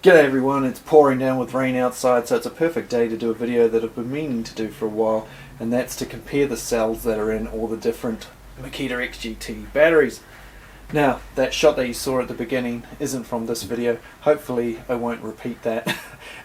G'day everyone, it's pouring down with rain outside, so it's a perfect day to do a video that I've been meaning to do for a while, and that's to compare the cells that are in all the different Makita XGT batteries. Now, that shot that you saw at the beginning isn't from this video. Hopefully I won't repeat that.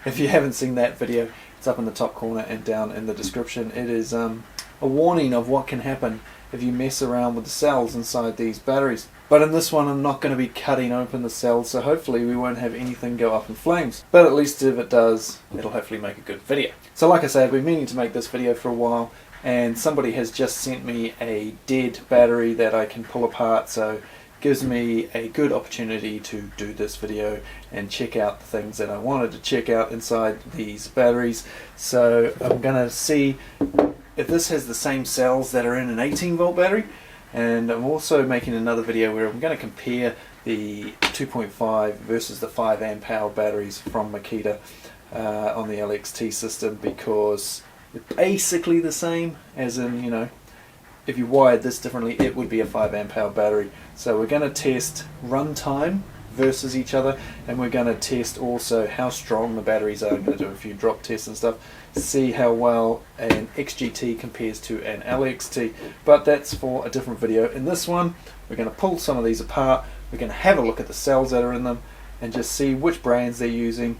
If you haven't seen that video, it's up in the top corner and down in the description. It is a warning of what can happen if you mess around with the cells inside these batteries. But in this one I'm not going to be cutting open the cells, so hopefully we won't have anything go up in flames. But at least if it does, it'll hopefully make a good video. So like I say, I've been meaning to make this video for a while, and somebody has just sent me a dead battery that I can pull apart, so it gives me a good opportunity to do this video and check out the things that I wanted to check out inside these batteries. So I'm going to see if this has the same cells that are in an 18 volt battery. And I'm also making another video where I'm going to compare the 2.5 versus the 5 amp hour batteries from Makita on the LXT system, because they're basically the same, as in, you know, if you wired this differently it would be a 5 amp hour battery. So we're going to test runtime versus each other, and we're going to test also how strong the batteries are. I'm going to do a few drop tests and stuff, see how well an XGT compares to an LXT, but that's for a different video. In this one we're going to pull some of these apart, we're going to have a look at the cells that are in them and just see which brands they're using,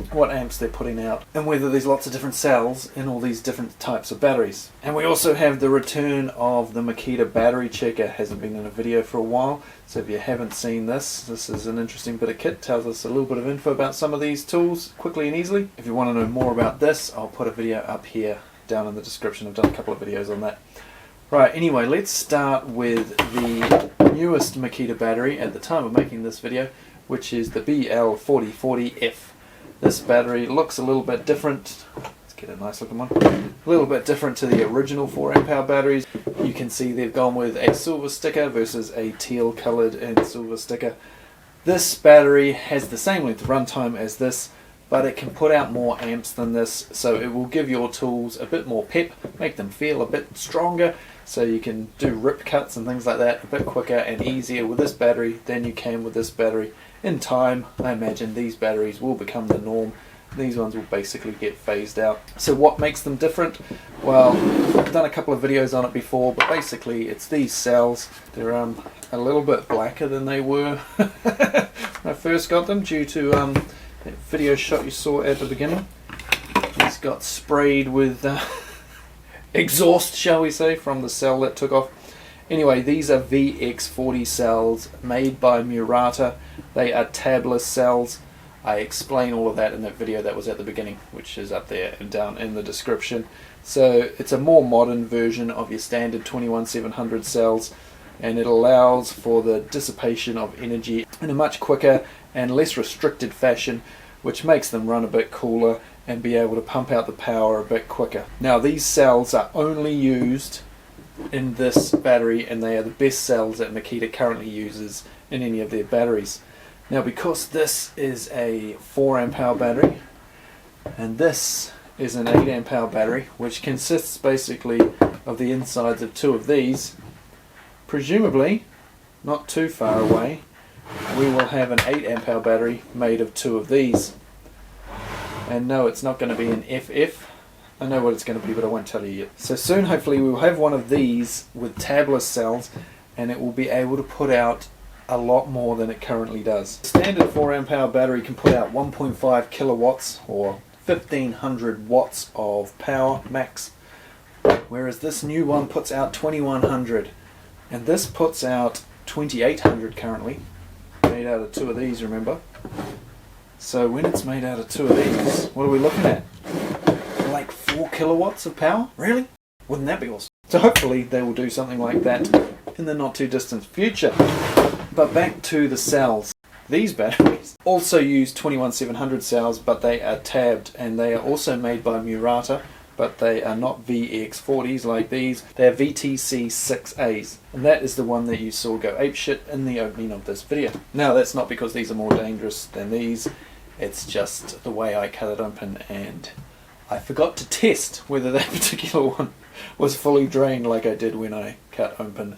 what amps they're putting out, and whether there's lots of different cells in all these different types of batteries. And we also have the return of the Makita battery checker. Hasn't been in a video for a while, so if you haven't seen this, this is an interesting bit of kit. Tells us a little bit of info about some of these tools quickly and easily. If you want to know more about this, I'll put a video up here down in the description. I've done a couple of videos on that. Right, anyway, let's start with the newest Makita battery at the time of making this video, which is the BL4040F. This battery looks a little bit different. Let's get a nice looking one. A little bit different to the original 4 amp hour batteries. You can see they've gone with a silver sticker versus a teal coloured and silver sticker. This battery has the same length of runtime as this, but it can put out more amps than this, so it will give your tools a bit more pep, make them feel a bit stronger, so you can do rip cuts and things like that a bit quicker and easier with this battery than you can with this battery. In time, I imagine these batteries will become the norm. These ones will basically get phased out. So what makes them different? Well, I've done a couple of videos on it before, but basically it's these cells. They're a little bit blacker than they were when I first got them, due to that video shot you saw at the beginning. These got sprayed with exhaust, shall we say, from the cell that took off. Anyway, these are VX40 cells made by Murata. They are tabless cells. I explain all of that in that video that was at the beginning, which is up there and down in the description. So it's a more modern version of your standard 21700 cells, and it allows for the dissipation of energy in a much quicker and less restricted fashion, which makes them run a bit cooler and be able to pump out the power a bit quicker. Now, these cells are only used in this battery, and they are the best cells that Makita currently uses in any of their batteries. Now, because this is a 4 amp hour battery and this is an 8 amp hour battery, which consists basically of the insides of 2 of these, presumably not too far away we will have an 8 amp hour battery made of 2 of these. And no, it's not going to be an FF. I know what it's going to be, but I won't tell you yet. So soon, hopefully, we will have one of these with tabless cells, and it will be able to put out a lot more than it currently does. The standard 4 amp hour battery can put out 1.5 kilowatts or 1500 watts of power max, whereas this new one puts out 2100, and this puts out 2800 currently, made out of 2 of these, remember. So when it's made out of 2 of these, what are we looking at? Like 4 kilowatts of power? Really? Wouldn't that be awesome? So hopefully they will do something like that in the not too distant future. But back to the cells. These batteries also use 21700 cells, but they are tabbed, and they are also made by Murata, but they are not VX40s like these. They are VTC6As, and that is the one that you saw go apeshit in the opening of this video. Now, that's not because these are more dangerous than these, it's just the way I cut it open, and I forgot to test whether that particular one was fully drained like I did when I cut open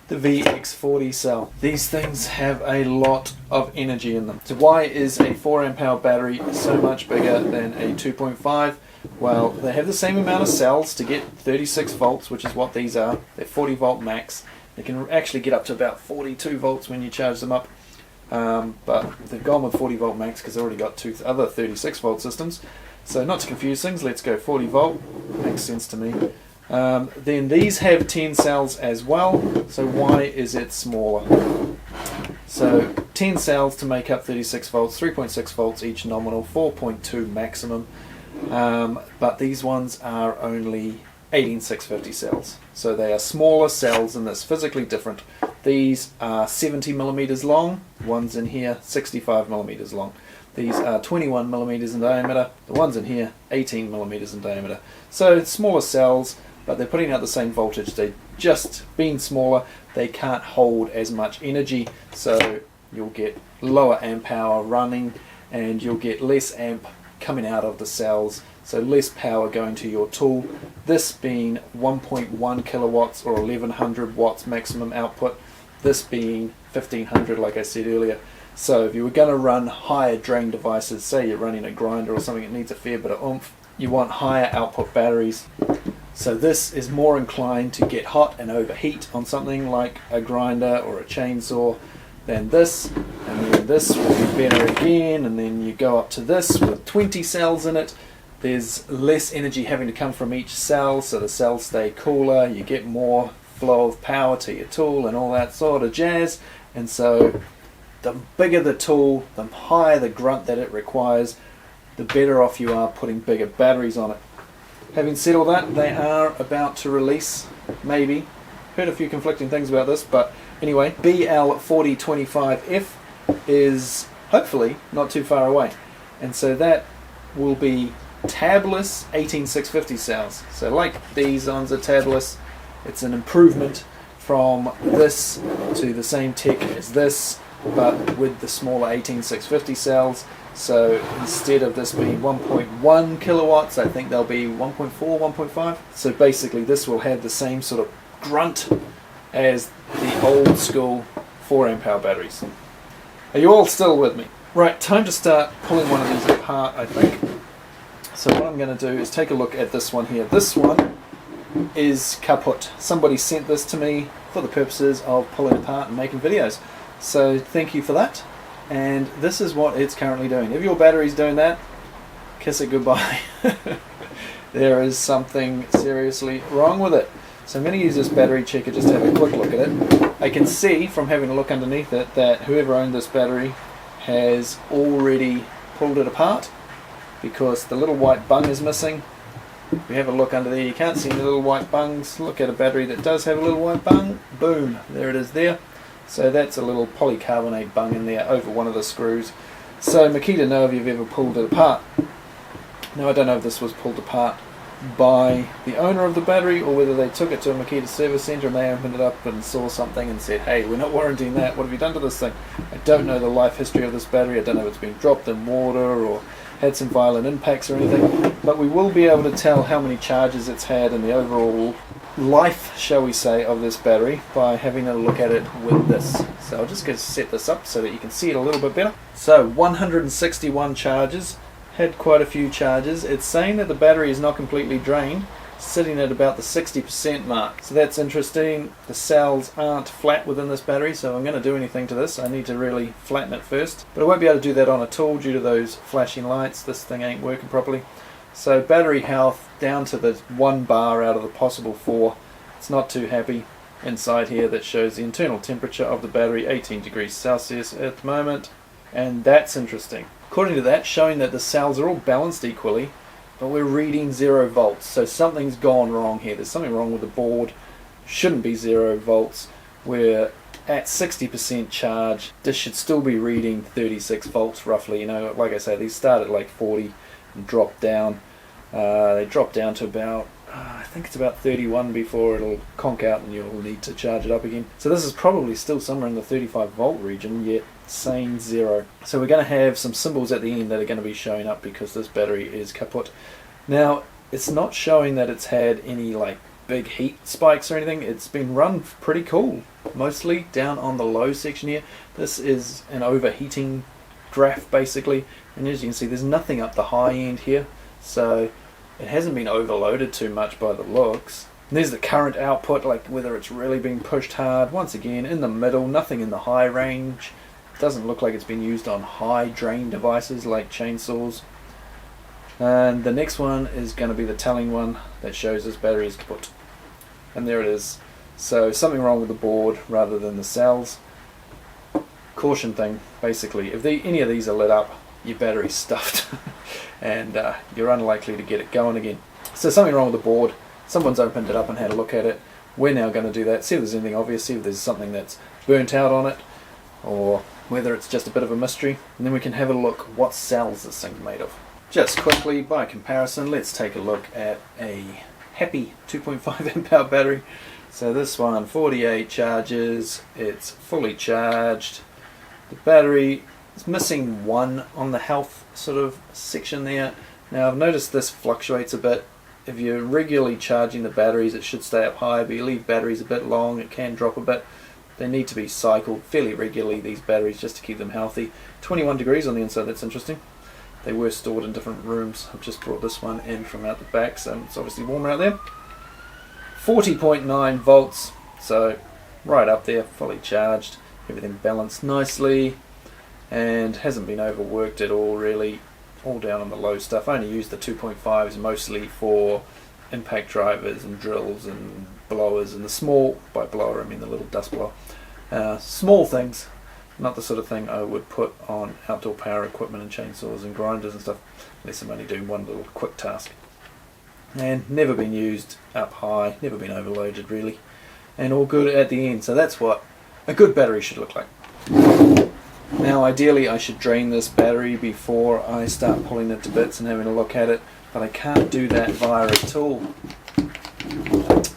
the VX40 cell. These things have a lot of energy in them. So why is a 4 amp hour battery so much bigger than a 2.5? Well, they have the same amount of cells to get 36 volts, which is what these are. They're 40 volt max. They can actually get up to about 42 volts when you charge them up. But they've gone with 40 volt max because they've already got two other 36 volt systems. So not to confuse things, let's go 40 volt. Makes sense to me. Then these have 10 cells as well, so why is it smaller? So 10 cells to make up 36 volts, 3.6 volts each nominal, 4.2 maximum, but these ones are only 18650 cells. So they are smaller cells and that's physically different. These are 70 millimeters long, ones in here 65 millimeters long. These are 21 millimeters in diameter, the ones in here 18 millimeters in diameter. So it's smaller cells, but they're putting out the same voltage. They've just being smaller, they can't hold as much energy, so you'll get lower amp hour running and you'll get less amp coming out of the cells, so less power going to your tool. This being 1.1 kilowatts or 1100 watts maximum output, this being 1500 like I said earlier. So if you were going to run higher drain devices, say you're running a grinder or something that needs a fair bit of oomph, you want higher output batteries. So this is more inclined to get hot and overheat on something like a grinder or a chainsaw than this, and then this will be better again, and then you go up to this with 20 cells in it. There's less energy having to come from each cell, so the cells stay cooler, you get more flow of power to your tool and all that sort of jazz. And so the bigger the tool, the higher the grunt that it requires, the better off you are putting bigger batteries on it. Having said all that, they are about to release, maybe, heard a few conflicting things about this, but anyway, BL4025F is hopefully not too far away, and so that will be tabless 18650 cells. So like these ones are tabless, it's an improvement from this to the same tech as this, but with the smaller 18650 cells. So instead of this being 1.1 kilowatts, I think they'll be 1.4, 1.5. So basically this will have the same sort of grunt as the old school 4 amp hour batteries. Are you all still with me? Right, time to start pulling one of these apart, I think. So what I'm going to do is take a look at this one here. This one is kaput. Somebody sent this to me for the purposes of pulling apart and making videos. So thank you for that. And this is what it's currently doing. If your battery's doing that, kiss it goodbye. There is something seriously wrong with it. So I'm going to use this battery checker just to have a quick look at it. I can see from having a look underneath it that whoever owned this battery has already pulled it apart because the little white bung is missing. If you have a look under there, you can't see the little white bungs. Look at a battery that does have a little white bung. Boom, there it is there. So that's a little polycarbonate bung in there over one of the screws. So Makita know if you've ever pulled it apart. Now I don't know if this was pulled apart by the owner of the battery or whether they took it to a Makita service centre and they opened it up and saw something and said, hey, we're not warranting that, what have you done to this thing? I don't know the life history of this battery, I don't know if it's been dropped in water or had some violent impacts or anything, but we will be able to tell how many charges it's had and the overall life, shall we say, of this battery by having a look at it with this. So I'll just go set this up so that you can see it a little bit better. So 161 charges, had quite a few charges. It's saying that the battery is not completely drained, sitting at about the 60% mark. So that's interesting. The cells aren't flat within this battery, so if I'm going to do anything to this, I need to really flatten it first. But I won't be able to do that on a tool due to those flashing lights. This thing ain't working properly. So battery health down to the 1 bar out of the possible 4. It's not too happy. Inside here that shows the internal temperature of the battery, 18 degrees Celsius at the moment. And that's interesting. According to that, showing that the cells are all balanced equally, but we're reading 0 volts. So something's gone wrong here. There's something wrong with the board. Shouldn't be 0 volts. We're at 60% charge. This should still be reading 36 volts roughly. You know, like I say, these start at like 40 and drop down. They drop down to about, I think it's about 31 before it'll conk out and you'll need to charge it up again. So this is probably still somewhere in the 35 volt region, yet saying 0. So we're going to have some symbols at the end that are going to be showing up because this battery is kaput. Now, it's not showing that it's had any like big heat spikes or anything. It's been run pretty cool, mostly down on the low section here. This is an overheating graph basically, and as you can see there's nothing up the high end here, so it hasn't been overloaded too much by the looks. And there's the current output, like whether it's really being pushed hard. Once again, in the middle, nothing in the high range. Doesn't look like it's been used on high drain devices like chainsaws. And the next one is going to be the telling one that shows this battery is kaput. And there it is. So something wrong with the board rather than the cells. Caution thing, basically, if any of these are lit up, your battery's stuffed and you're unlikely to get it going again. So something wrong with the board. Someone's opened it up and had a look at it. We're now going to do that, see if there's anything obvious, see if there's something that's burnt out on it, or whether it's just a bit of a mystery, and then we can have a look what cells this thing's made of. Just quickly, by comparison, let's take a look at a happy 2.5 amp hour battery. So this one, 48 charges, it's fully charged. The battery is missing one on the health sort of section there. Now I've noticed this fluctuates a bit. If you're regularly charging the batteries, it should stay up high, but you leave batteries a bit long, it can drop a bit. They need to be cycled fairly regularly, these batteries, just to keep them healthy. 21 degrees on the inside, that's interesting. They were stored in different rooms. I've just brought this one in from out the back, so it's obviously warmer out there. 40.9 volts, so right up there, fully charged. Everything balanced nicely, and hasn't been overworked at all really. All down on the low stuff. I only use the 2.5s mostly for impact drivers and drills and blowers, and the small, by blower I mean the little dust blower. Small things, not the sort of thing I would put on outdoor power equipment and chainsaws and grinders and stuff, unless I'm only doing one little quick task. And never been used up high, never been overloaded really, and all good at the end. So that's what a good battery should look like. Now ideally I should drain this battery before I start pulling it to bits and having a look at it, but I can't do that via a tool.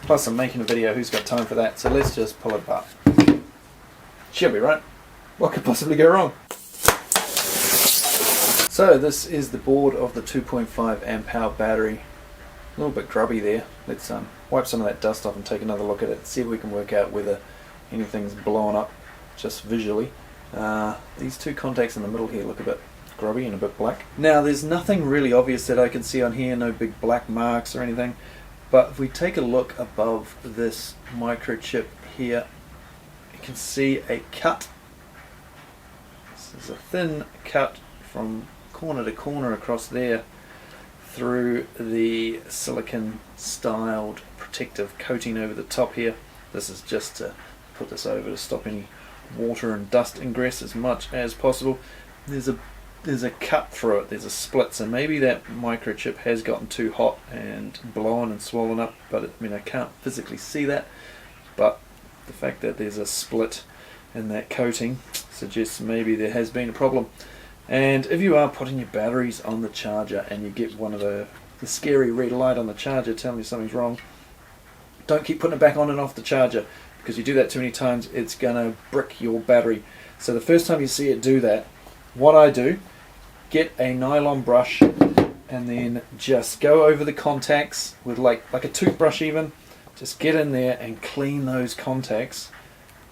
Plus I'm making a video, who's got time for that? So let's just pull it apart. She'll be right. What could possibly go wrong? So this is the board of the 2.5 amp hour battery. A little bit grubby there. Let's wipe some of that dust off and take another look at it, see if we can work out whether anything's blown up just visually. These two contacts in the middle here look a bit grubby and a bit black. Now there's nothing really obvious that I can see on here, no big black marks or anything, but if we take a look above this microchip here, you can see a cut. This is a thin cut from corner to corner across there through the silicon styled protective coating over the top here. This is just to put this over to stop any water and dust ingress as much as possible. There's a cut through it, there's a split, so maybe that microchip has gotten too hot and blown and swollen up, but I mean I can't physically see that, but the fact that there's a split in that coating suggests maybe there has been a problem. And if you are putting your batteries on the charger and you get one of the scary red light on the charger telling you something's wrong, don't keep putting it back on and off the charger, because you do that too many times, it's gonna brick your battery. So the first time you see it do that, what I do, get a nylon brush and then just go over the contacts with like a toothbrush even, just get in there and clean those contacts,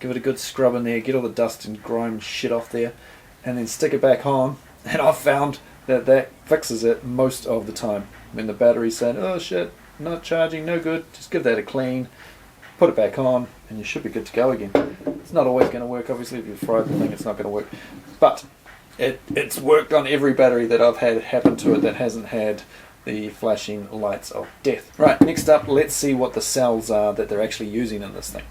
give it a good scrub in there, get all the dust and grime and shit off there, and then stick it back on, and I've found that fixes it most of the time. When the battery's saying, oh shit, not charging, no good, just give that a clean, put it back on, and you should be good to go again. It's not always going to work, obviously. If you fry the thing, it's not going to work. But it's worked on every battery that I've had happen to it that hasn't had the flashing lights of death. Right, next up, let's see what the cells are that they're actually using in this thing.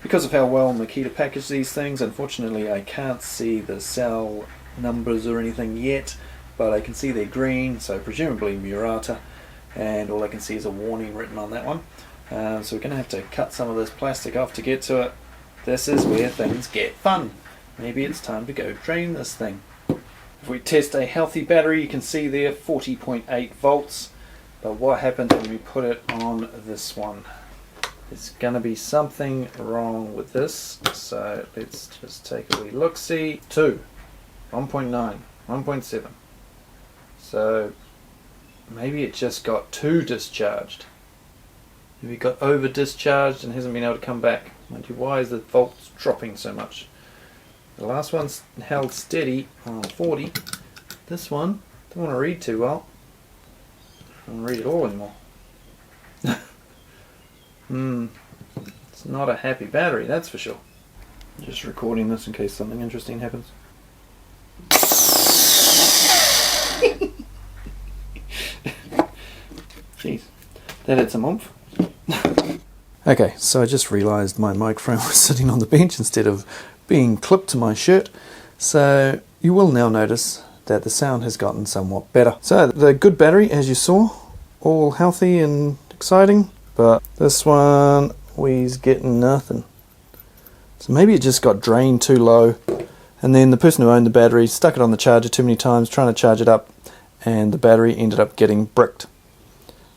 Because of how well Makita packaged these things, unfortunately I can't see the cell numbers or anything yet, but I can see they're green, so presumably Murata, and all I can see is a warning written on that one. So we're going to have to cut some of this plastic off to get to it. This is where things get fun. Maybe it's time to go drain this thing. If we test a healthy battery, you can see there 40.8 volts, but what happens when we put it on this one? There's going to be something wrong with this, so let's just take a wee look-see. 2, 1.9, 1.7. So maybe it just got too discharged. Maybe it got over discharged and hasn't been able to come back. Mind you, why is the volts dropping so much? The last one's held steady on 40. This one, don't want to read too well. I don't want to read it all anymore. It's not a happy battery, that's for sure. Just recording this in case something interesting happens. Jeez, that had some oomph. Okay, so I just realised my microphone was sitting on the bench instead of being clipped to my shirt. So you will now notice that the sound has gotten somewhat better. So the good battery, as you saw, all healthy and exciting, but this one, we's getting nothing. So maybe it just got drained too low, and then the person who owned the battery stuck it on the charger too many times trying to charge it up, and the battery ended up getting bricked.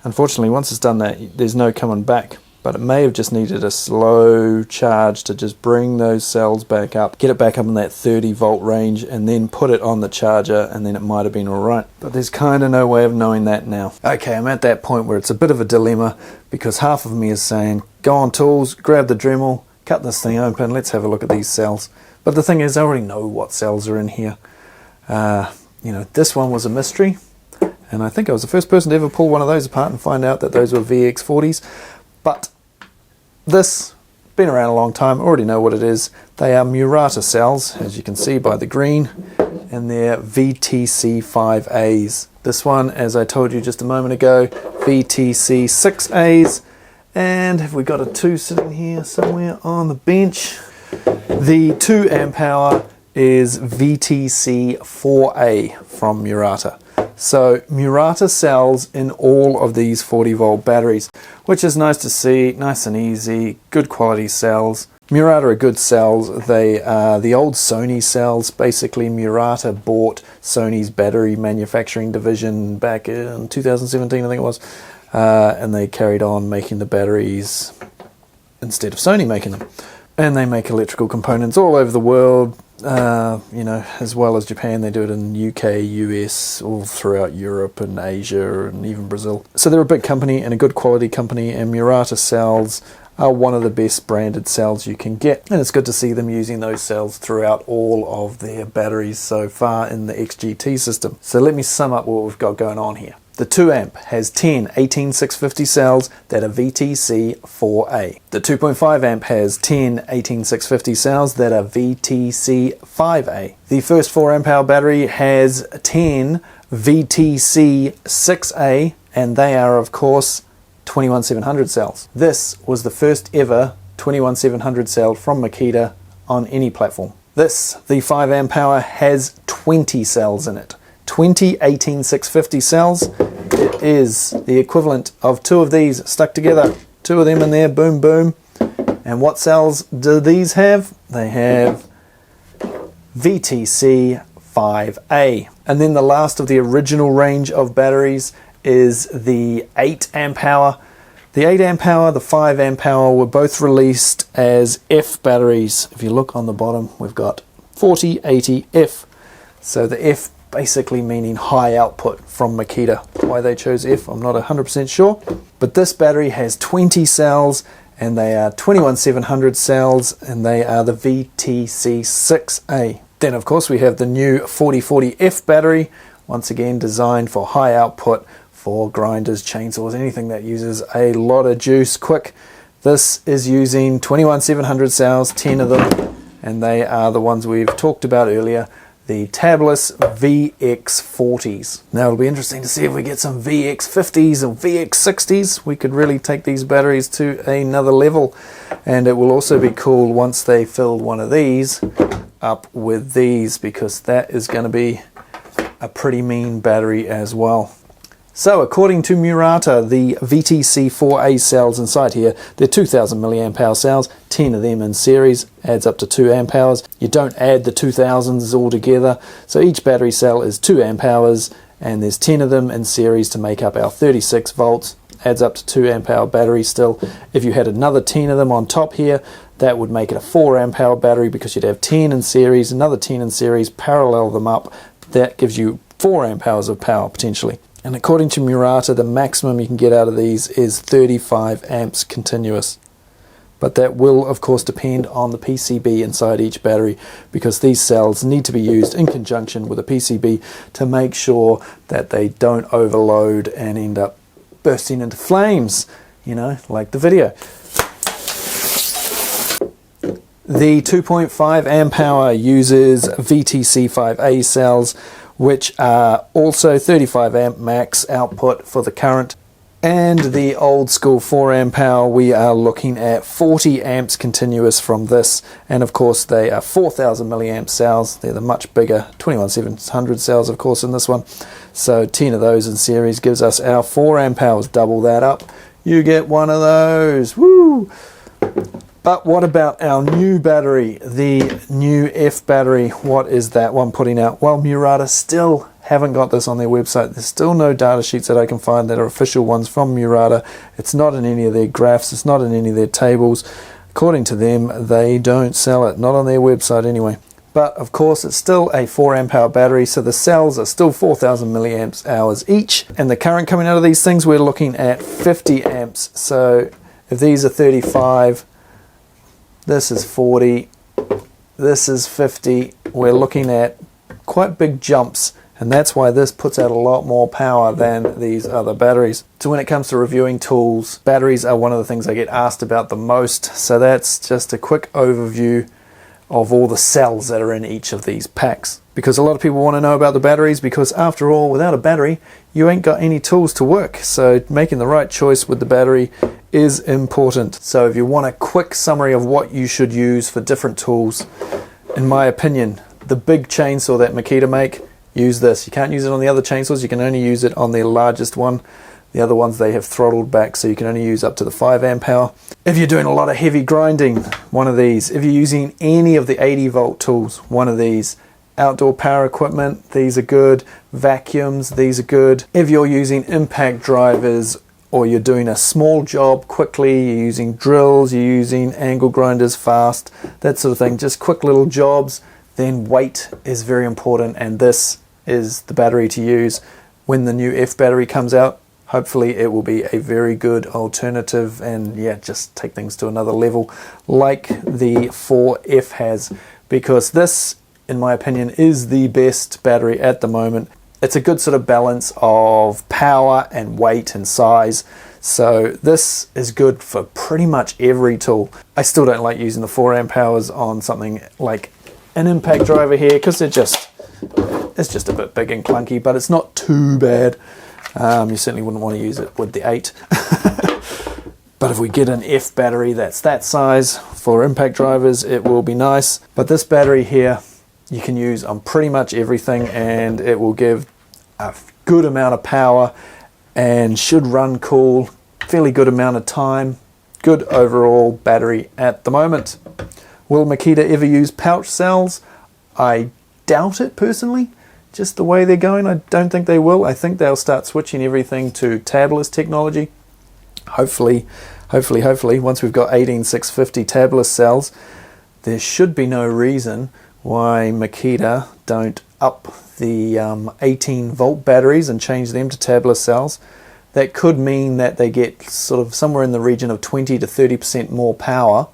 Unfortunately, once it's done that, there's no coming back, but it may have just needed a slow charge to just bring those cells back up, get it back up in that 30 volt range, and then put it on the charger, and then it might have been alright. But there's kind of no way of knowing that now. Okay, I'm at that point where it's a bit of a dilemma, because half of me is saying, go on Tools, grab the Dremel, cut this thing open, let's have a look at these cells. But the thing is, I already know what cells are in here. You know, this one was a mystery, and I think I was the first person to ever pull one of those apart and find out that those were VX40s. But this, been around a long time, already know what it is. They are Murata cells, as you can see by the green, and they're VTC5As. This one, as I told you just a moment ago, VTC6As. And have we got a 2 sitting here somewhere on the bench? The 2 amp hour is VTC4A from Murata. So Murata cells in all of these 40 volt batteries, which is nice to see, nice and easy, good quality cells. Murata are good cells. They are the old Sony cells. Basically, Murata bought Sony's battery manufacturing division back in 2017, I think it was, and they carried on making the batteries instead of Sony making them. And they make electrical components all over the world, you know, as well as Japan. They do it in UK, US, all throughout Europe and Asia and even Brazil. So they're a big company and a good quality company, and Murata cells are one of the best branded cells you can get. And it's good to see them using those cells throughout all of their batteries so far in the XGT system. So let me sum up what we've got going on here. The 2 amp has 10 18650 cells that are VTC4A. The 2.5 amp has 10 18650 cells that are VTC5A. The first 4 amp hour battery has 10 VTC6A, and they are of course 21700 cells. This was the first ever 21700 cell from Makita on any platform. This, the 5 amp hour, has 20 cells in it. 20 18650 cells. It is the equivalent of 2 of these stuck together. 2 of them in there, boom, boom. And what cells do these have? They have VTC5A. And then the last of the original range of batteries is the 8 amp hour. The 8 amp hour, the 5 amp hour were both released as F batteries. If you look on the bottom, we've got 4080F. So the F basically meaning high output from Makita. Why they chose F, I'm not 100% sure. But this battery has 20 cells, and they are 21700 cells, and they are the VTC6A. Then of course we have the new 4040F battery, once again designed for high output for grinders, chainsaws, anything that uses a lot of juice quick. This is using 21700 cells, 10 of them, and they are the ones we've talked about earlier, the tabless VX40s. Now it'll be interesting to see if we get some VX50s or VX60s. We could really take these batteries to another level, and it will also be cool once they fill one of these up with these, because that is going to be a pretty mean battery as well. So according to Murata, the VTC4A cells inside here, they're 2000 milliamp hour cells, 10 of them in series, adds up to 2 amp hours. You don't add the 2000s all together, so each battery cell is 2 amp hours, and there's 10 of them in series to make up our 36 volts, adds up to 2 amp hour battery still. If you had another 10 of them on top here, that would make it a 4 amp hour battery, because you'd have 10 in series, another 10 in series, parallel them up. That gives you 4 amp hours of power potentially. And according to Murata, the maximum you can get out of these is 35 amps continuous. But that will, of course, depend on the PCB inside each battery, because these cells need to be used in conjunction with a PCB to make sure that they don't overload and end up bursting into flames, you know, like the video. The 2.5 amp hour uses VTC5A cells, which are also 35 amp max output for the current. And the old school 4 amp hour, we are looking at 40 amps continuous from this, and of course they are 4000 milliamp cells. They're the much bigger 21700 cells, of course, in this one. So 10 of those in series gives us our 4 amp hours. Double that up, you get one of those. Woo! But what about our new battery, the new F battery? What is that one putting out? Well, Murata still haven't got this on their website. There's still no data sheets that I can find that are official ones from Murata. It's not in any of their graphs. It's not in any of their tables. According to them, they don't sell it. Not on their website anyway. But of course, it's still a 4 amp hour battery, so the cells are still 4000 milliamps hours each. And the current coming out of these things, we're looking at 50 amps. So if these are 35, this is 40, this is 50. We're looking at quite big jumps. And that's why this puts out a lot more power than these other batteries. So when it comes to reviewing tools, batteries are one of the things I get asked about the most. So that's just a quick overview of all the cells that are in each of these packs. Because a lot of people want to know about the batteries, because after all, without a battery, you ain't got any tools to work. So making the right choice with the battery is important. So if you want a quick summary of what you should use for different tools, in my opinion, the big chainsaw that Makita make, use this. You can't use it on the other chainsaws. You can only use it on the largest one. The other ones they have throttled back, so you can only use up to the 5 amp hour. If you're doing a lot of heavy grinding, one of these. If you're using any of the 80 volt tools, one of these. Outdoor power equipment, these are good. Vacuums, these are good. If you're using impact drivers, or you're doing a small job quickly, you're using drills, you're using angle grinders fast, that sort of thing, just quick little jobs, then weight is very important, and this is the battery to use. When the new F battery comes out, hopefully it will be a very good alternative, and yeah, just take things to another level like the 4F has, because this, in my opinion, is the best battery at the moment. It's a good sort of balance of power and weight and size. So this is good for pretty much every tool. I still don't like using the 4 amp hours on something like an impact driver here, because it's just a bit big and clunky, but it's not too bad. You certainly wouldn't want to use it with the 8. But if we get an F battery that's that size for impact drivers, it will be nice. But this battery here, you can use on pretty much everything, and it will give a good amount of power and should run cool, fairly good amount of time. Good overall battery at the moment. Will Makita ever use pouch cells? I doubt it personally. Just the way they're going, I don't think they will. I think they'll start switching everything to tabless technology. Hopefully, once we've got 18650 tabless cells, there should be no reason why Makita don't up the 18 volt batteries and change them to tabless cells. That could mean that they get sort of somewhere in the region of 20 to 30% more power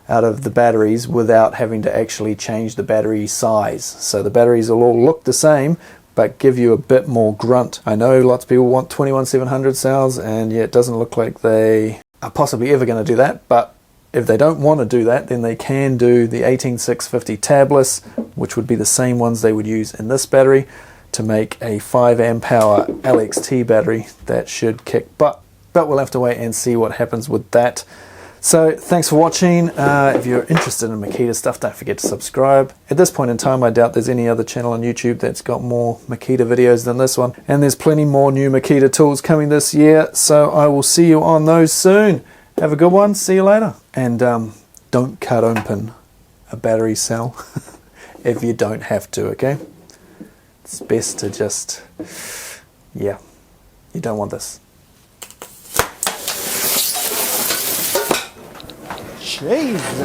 out of the batteries without having to actually change the battery size. So the batteries will all look the same, but give you a bit more grunt. I know lots of people want 21700 cells, and yeah, it doesn't look like they are possibly ever going to do that, but if they don't want to do that, then they can do the 18650 tabless, which would be the same ones they would use in this battery, to make a 5 amp hour LXT battery that should kick butt. But we'll have to wait and see what happens with that. So thanks for watching. If you're interested in Makita stuff, don't forget to subscribe. At this point in time, I doubt there's any other channel on YouTube that's got more Makita videos than this one. And there's plenty more new Makita tools coming this year, so I will see you on those soon. Have a good one. See you later. And don't cut open a battery cell if you don't have to, okay? It's best to just, yeah, you don't want this. Jesus.